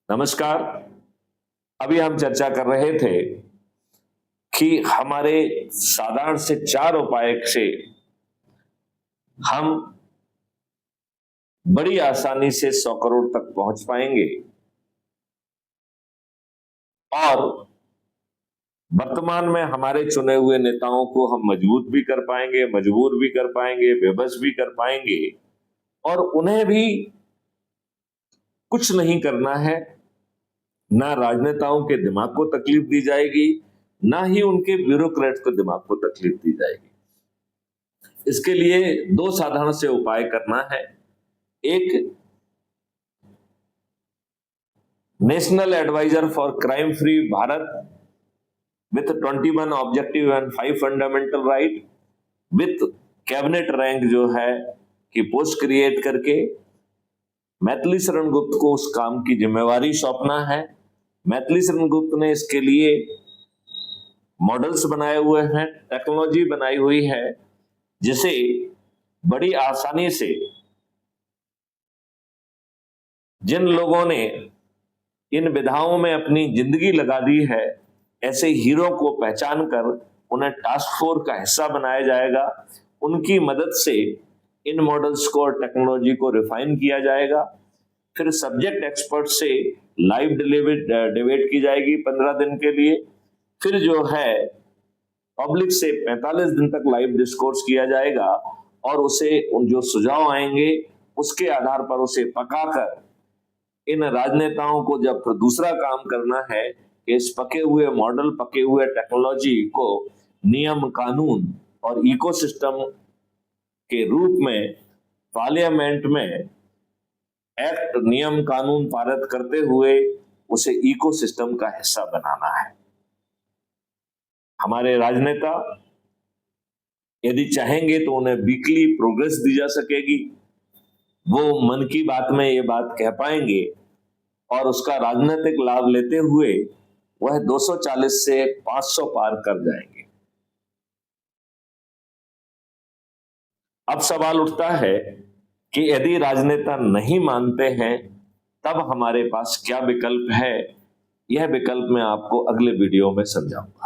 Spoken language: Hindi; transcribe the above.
नमस्कार। अभी हम चर्चा कर रहे थे कि हमारे साधारण से 4 उपाय से हम बड़ी आसानी से 100 करोड़ तक पहुंच पाएंगे और वर्तमान में हमारे चुने हुए नेताओं को हम मजबूत भी कर पाएंगे, मजबूर भी कर पाएंगे, बेबस भी कर पाएंगे और उन्हें भी कुछ नहीं करना है। ना राजनेताओं के दिमाग को तकलीफ दी जाएगी, ना ही उनके ब्यूरोक्रेट को दिमाग को तकलीफ दी जाएगी। इसके लिए 2 साधारण से उपाय करना है। एक, national advisor for crime free Bharat with 21 objective and 5 fundamental right with cabinet rank जो है कि पोस्ट क्रिएट करके मैथिली शरण गुप्त को उस काम की जिम्मेवारी सौंपना है। मैथिली शरण गुप्त ने इसके लिए मॉडल्स बनाए हुए हैं, टेक्नोलॉजी बनाई हुई है, जिसे बड़ी आसानी से जिन लोगों ने इन विधाओं में अपनी जिंदगी लगा दी है, ऐसे हीरो को पहचान कर उन्हें टास्क फोर्स का हिस्सा बनाया जाएगा। उनकी मदद से इन मॉडल्स को और टेक्नोलॉजी को रिफाइन किया जाएगा। फिर सब्जेक्ट एक्सपर्ट से लाइव डिबेट की जाएगी 15 दिन के लिए। फिर जो है पब्लिक से 45 दिन तक लाइव डिस्कोर्स किया जाएगा और उसे जो सुझाव आएंगे उसके आधार पर उसे पकाकर इन राजनेताओं को जब फिर दूसरा काम करना है कि इस पके हुए मॉडल, पके हुए टेक्नोलॉजी को नियम, कानून और इकोसिस्टम के रूप में पार्लियामेंट में एक्ट, नियम, कानून पारित करते हुए उसे इकोसिस्टम का हिस्सा बनाना है। हमारे राजनेता यदि चाहेंगे तो उन्हें वीकली प्रोग्रेस दी जा सकेगी। वो मन की बात में ये बात कह पाएंगे और उसका राजनीतिक लाभ लेते हुए वह 240 से 500 पार कर जाएंगे। अब सवाल उठता है कि यदि राजनेता नहीं मानते हैं तब हमारे पास क्या विकल्प है। यह विकल्प मैं आपको अगले वीडियो में समझाऊंगा।